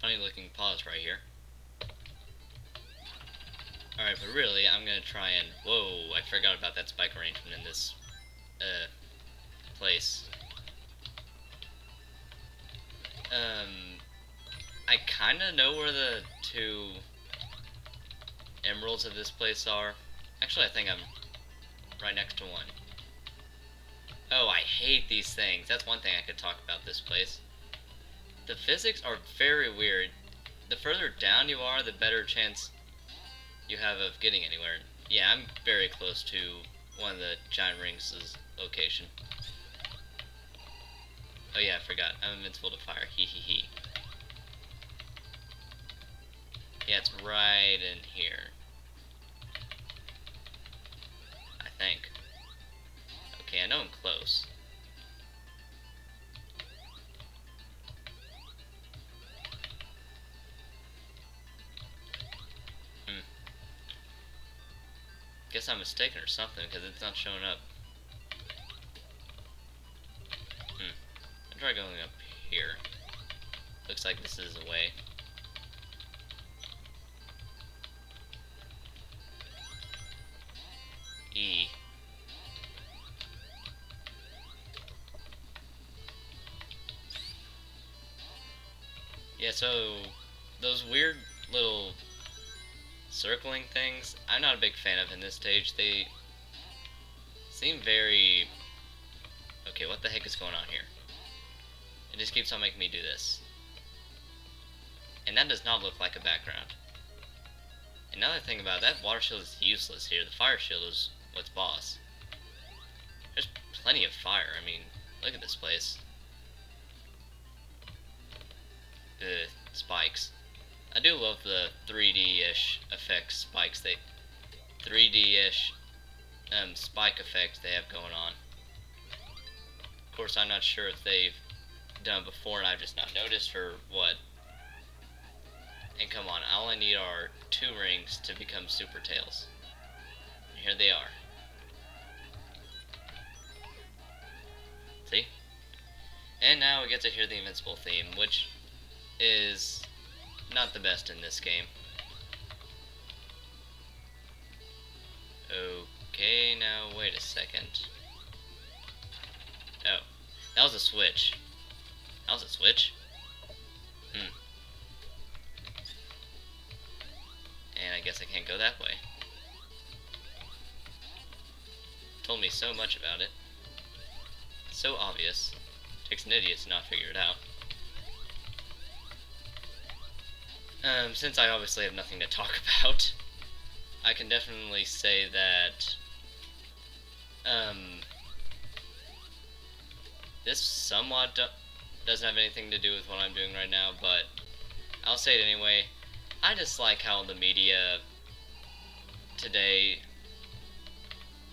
funny looking paws right here. Alright, but really, I'm gonna try and... Whoa, I forgot about that spike arrangement in this, place. I kinda know where the two emeralds of this place are. Actually, I think I'm right next to one. Oh, I hate these things. That's one thing I could talk about this place. The physics are very weird. The further down you are, the better chance you have of getting anywhere. Yeah, I'm very close to one of the giant rings' location. Oh yeah, I forgot. I'm invincible to fire. Hee hee hee. Yeah, it's right in here. I think. Okay, I know I'm close. Guess I'm mistaken or something, because it's not showing up. I'll try going up here. Looks like this is a way. E. Yeah, so those weird little circling things, I'm not a big fan of in this stage. They seem very... Okay, what the heck is going on here? It just keeps on making me do this. And that does not look like a background. Another thing about that, water shield is useless here. The fire shield is what's boss. There's plenty of fire. I mean, look at this place. Ugh, spikes. I do love the 3D-ish effects spikes. 3D-ish spike effects they have going on. Of course, I'm not sure if they've done it before and I've just not noticed or what. And come on, all I need are 2 rings to become Super Tails. And here they are. See? And now we get to hear the Invincible theme, which is not the best in this game. Okay, now wait a second. Oh, that was a switch. That was a switch? And I guess I can't go that way. Told me so much about it. It's so obvious. Takes an idiot to not figure it out. Since I obviously have nothing to talk about, I can definitely say that, this somewhat doesn't have anything to do with what I'm doing right now, but I'll say it anyway. I just like how the media today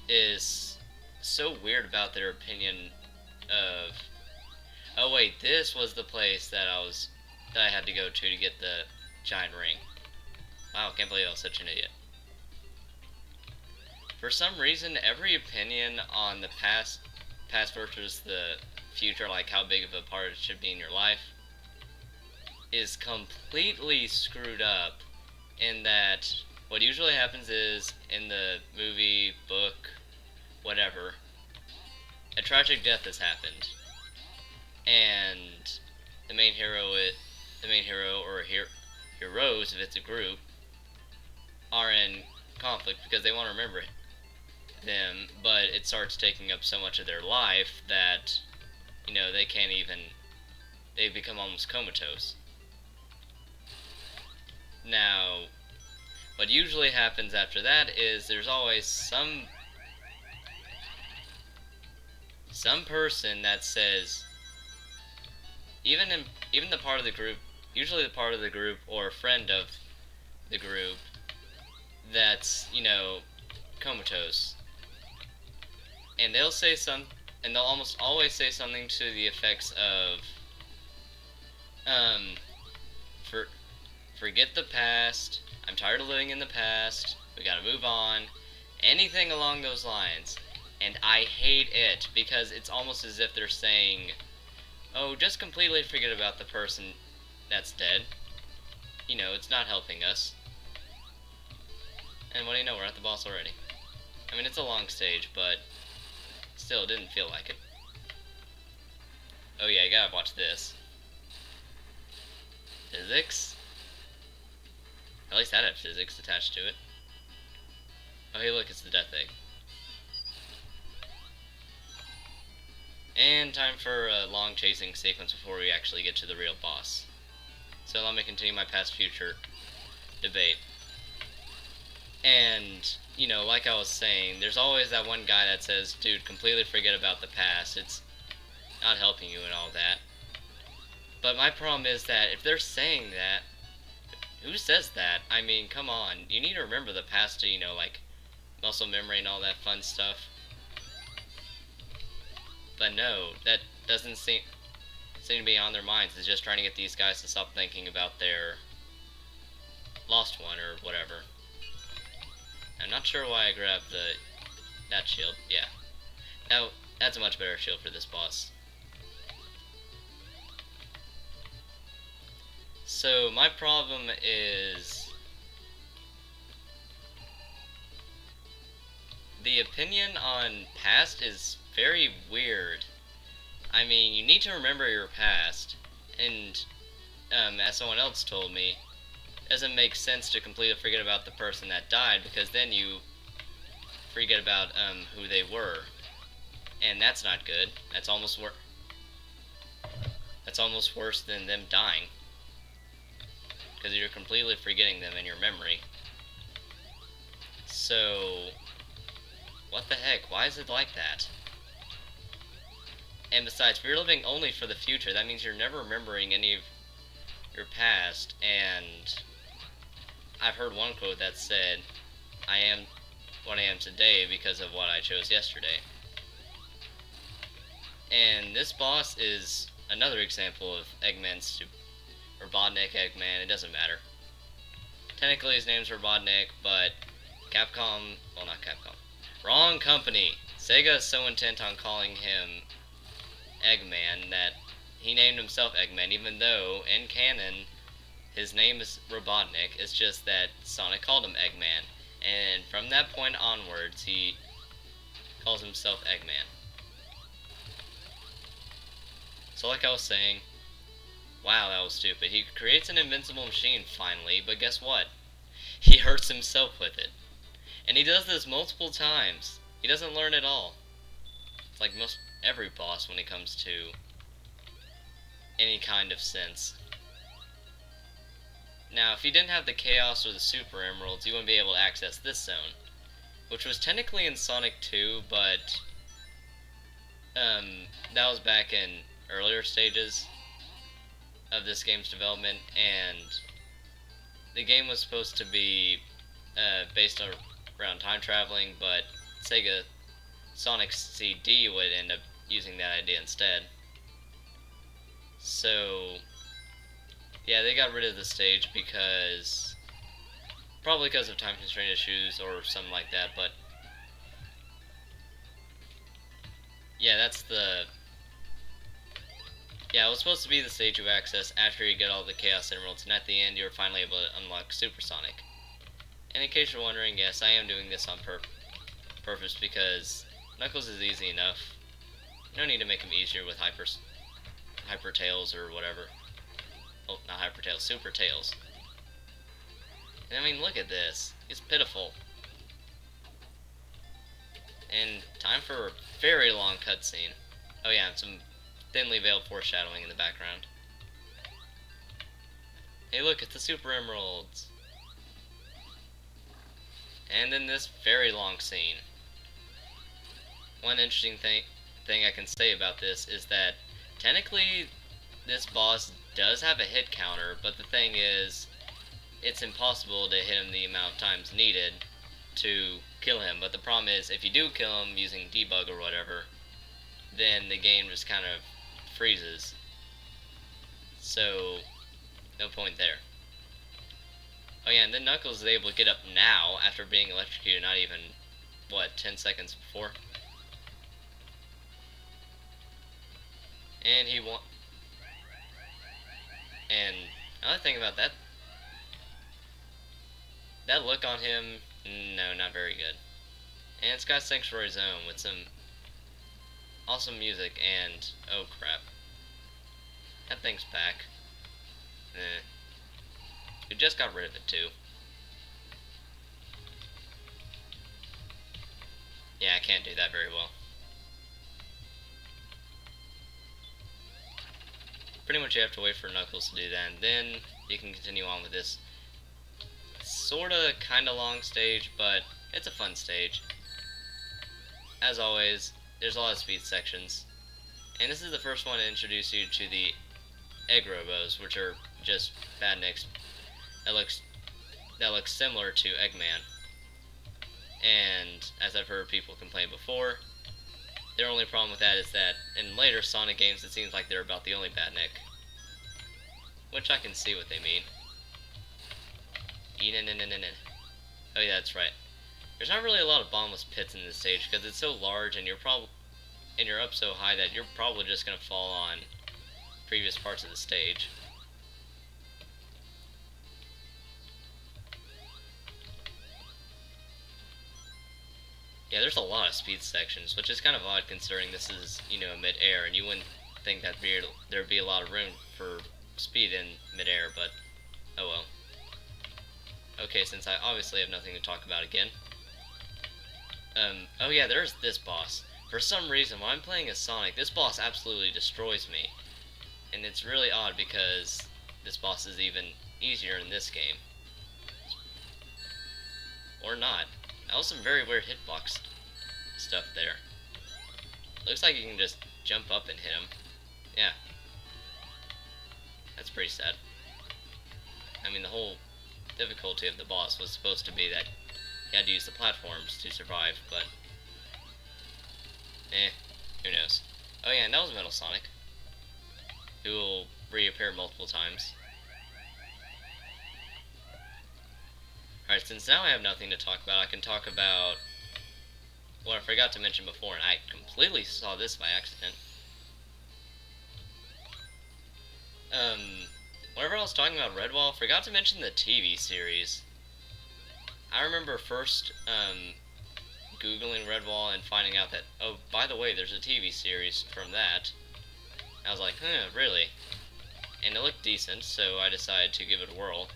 is so weird about their opinion of, oh wait, this was the place that I had to go to get the giant ring. Wow, can't believe I was such an idiot. For some reason, every opinion on the past versus the future, like how big of a part it should be in your life, is completely screwed up in that what usually happens is, in the movie, book, whatever, a tragic death has happened, and the main hero or heroes, if it's a group, are in conflict because they want to remember them, but it starts taking up so much of their life that, you know, they become almost comatose. Now, what usually happens after that is there's always some person that says, even the part of the group, usually the part of the group or a friend of the group that's, you know, comatose, and they'll almost always say something to the effects of, forget the past, I'm tired of living in the past, we gotta move on, anything along those lines. And I hate it, because it's almost as if they're saying, oh, just completely forget about the person that's dead. it's not helping us. And what do you know, we're at the boss already. I mean, it's a long stage, but still, it didn't feel like it. Oh yeah, you gotta watch this. Physics? At least that had physics attached to it. Oh hey look, it's the death egg. And time for a long chasing sequence before we actually get to the real boss. So let me continue my past-future debate. And, like I was saying, there's always that one guy that says, dude, completely forget about the past. It's not helping you and all that. But my problem is that if they're saying that, who says that? I mean, come on. You need to remember the past to, like, muscle memory and all that fun stuff. But no, that doesn't seem to be on their minds. It's just trying to get these guys to stop thinking about their lost one or whatever. I'm not sure why I grabbed that shield. Yeah. Now, that's a much better shield for this boss. So, my problem is the opinion on past is very weird. I mean, you need to remember your past, and as someone else told me, it doesn't make sense to completely forget about the person that died, because then you forget about who they were, and that's not good. That's almost worse than them dying, because you're completely forgetting them in your memory. So, what the heck? Why is it like that? And besides, if you're living only for the future, that means you're never remembering any of your past, and I've heard one quote that said, I am what I am today because of what I chose yesterday. And this boss is another example of Eggman's Robotnik Eggman, it doesn't matter. Technically his name's Robotnik, but Capcom, well not Capcom, wrong company. Sega is so intent on calling him Eggman that he named himself Eggman, even though in canon his name is Robotnik. It's just that Sonic called him Eggman, and from that point onwards he calls himself Eggman. So like I was saying, wow, that was stupid. He creates an invincible machine finally, but guess what? He hurts himself with it. And he does this multiple times. He doesn't learn at all. It's like most every boss when it comes to any kind of sense. Now, if you didn't have the Chaos or the Super Emeralds, you wouldn't be able to access this zone, which was technically in Sonic 2, but that was back in earlier stages of this game's development, and the game was supposed to be based around time traveling, but Sega Sonic CD would end up using that idea instead. So, yeah, they got rid of the stage probably because of time constraint issues or something like that, but yeah, it was supposed to be the stage you access after you get all the Chaos Emeralds, and at the end you're finally able to unlock Super Sonic. And in case you're wondering, yes, I am doing this on purpose because Knuckles is easy enough. No need to make him easier with Hyper Tails or whatever. Oh, not Hyper Tails, Super Tails. And I mean, look at this. He's pitiful. And time for a very long cutscene. Oh yeah, and some thinly veiled foreshadowing in the background. Hey look, it's the Super Emeralds. And then this very long scene. One interesting thing I can say about this is that technically this boss does have a hit counter, but the thing is, it's impossible to hit him the amount of times needed to kill him. But the problem is, if you do kill him using debug or whatever, then the game just kind of freezes. So, no point there. Oh yeah, and then Knuckles is able to get up now after being electrocuted not even, 10 seconds before? And he won. And another thing about that that look on him, no, not very good. And it's got Sanctuary Zone with some awesome music and, oh crap, that thing's back. Eh. We just got rid of it too. Yeah, I can't do that very well. Pretty much you have to wait for Knuckles to do that, and then you can continue on with this sorta kinda long stage, but it's a fun stage. As always, there's a lot of speed sections. And this is the first one to introduce you to the egg robos, which are just badniks that looks similar to Eggman. And as I've heard people complain before, their only problem with that is that in later Sonic games it seems like they're about the only badnik. Which I can see what they mean. Oh yeah, that's right. There's not really a lot of bombless pits in this stage because it's so large and you're up so high that you're probably just gonna fall on previous parts of the stage. Yeah, there's a lot of speed sections, which is kind of odd considering this is, mid-air, and you wouldn't think that there'd be a lot of room for speed in mid-air, but oh well. Okay, since I obviously have nothing to talk about again. Oh yeah, there's this boss. For some reason, when I'm playing as Sonic, this boss absolutely destroys me. And it's really odd because this boss is even easier in this game. Or not. That was some very weird hitbox stuff there. Looks like you can just jump up and hit him. Yeah. That's pretty sad. I mean, the whole difficulty of the boss was supposed to be that you had to use the platforms to survive, but who knows. Oh yeah, and that was Metal Sonic, who will reappear multiple times. Alright, since now I have nothing to talk about, I can talk about what I forgot to mention before, and I completely saw this by accident. Whenever I was talking about Redwall, I forgot to mention the TV series. I remember first, Googling Redwall and finding out that, oh, by the way, there's a TV series from that. I was like, really? And it looked decent, so I decided to give it a whirl.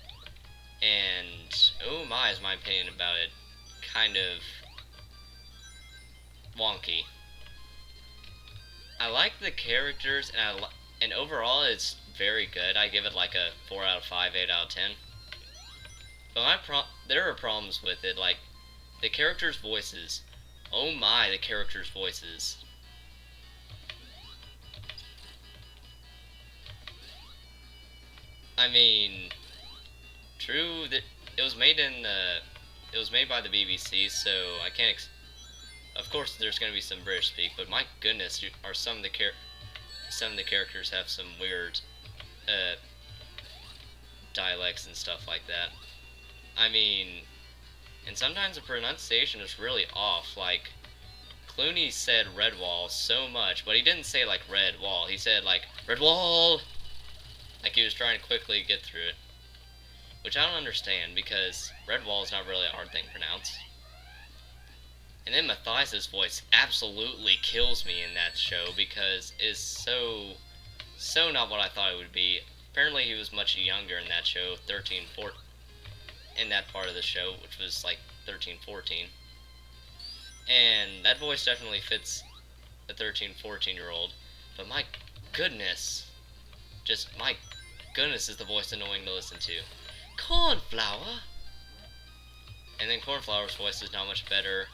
And, oh my, is my opinion about it kind of wonky. I like the characters, and overall it's very good. I give it like a 4 out of 5, 8 out of 10. But there are problems with it, like the characters' voices. Oh my, the characters' voices. I mean, true that it was made by the BBC, so I can't. Of course, there's going to be some British speak, but my goodness, are some of the characters have some weird dialects and stuff like that. I mean, and sometimes the pronunciation is really off. Like Clooney said Redwall so much, but he didn't say like red wall. He said like Redwall, like he was trying to quickly get through it. Which I don't understand, because Redwall is not really a hard thing to pronounce. And then Matthias' voice absolutely kills me in that show, because it's so not what I thought it would be. Apparently he was much younger in that show, 13, 14, in that part of the show, which was like 13, 14. And that voice definitely fits a 13, 14-year-old. But my goodness, my goodness is the voice annoying to listen to. Cornflower! And then Cornflower's voice is not much better.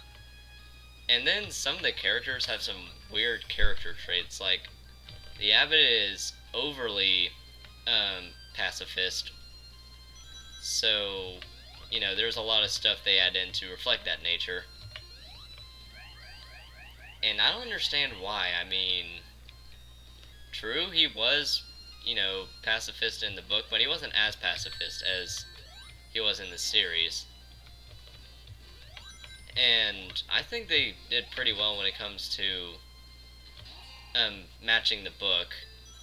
And then some of the characters have some weird character traits, like the Abbot is overly pacifist, so there's a lot of stuff they add in to reflect that nature, and I don't understand why. I mean, true, he was pacifist in the book, but he wasn't as pacifist as he was in the series. And I think they did pretty well when it comes to matching the book.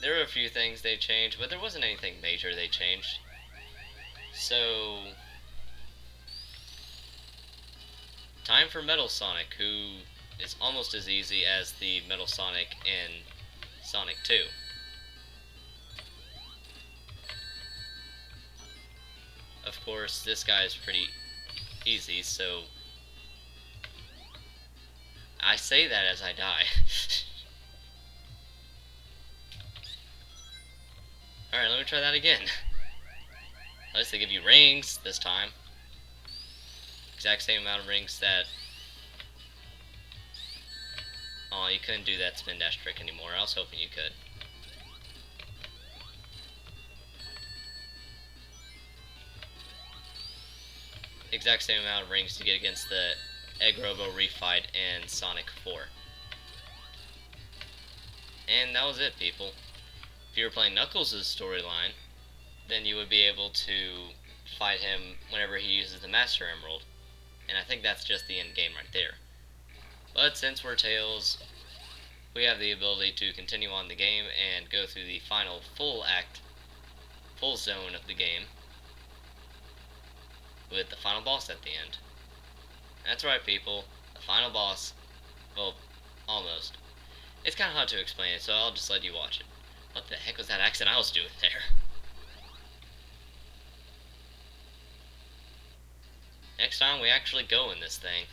There were a few things they changed, but there wasn't anything major they changed. So, time for Metal Sonic, who is almost as easy as the Metal Sonic in Sonic 2. Of course, this guy is pretty easy, so I say that as I die. Alright, let me try that again. At least they give you rings this time. Exact same amount of rings that... Oh, you couldn't do that spin dash trick anymore. I was hoping you could. Exact same amount of rings to get against the Egg Robo refight in Sonic 4. And that was it, people. If you were playing Knuckles' storyline, then you would be able to fight him whenever he uses the Master Emerald. And I think that's just the end game right there. But since we're Tails, we have the ability to continue on the game and go through the final full zone of the game, with the final boss at the end. That's right, people. The final boss. Well, almost. It's kind of hard to explain it, so I'll just let you watch it. What the heck was that accent I was doing there? Next time we actually go in this thing.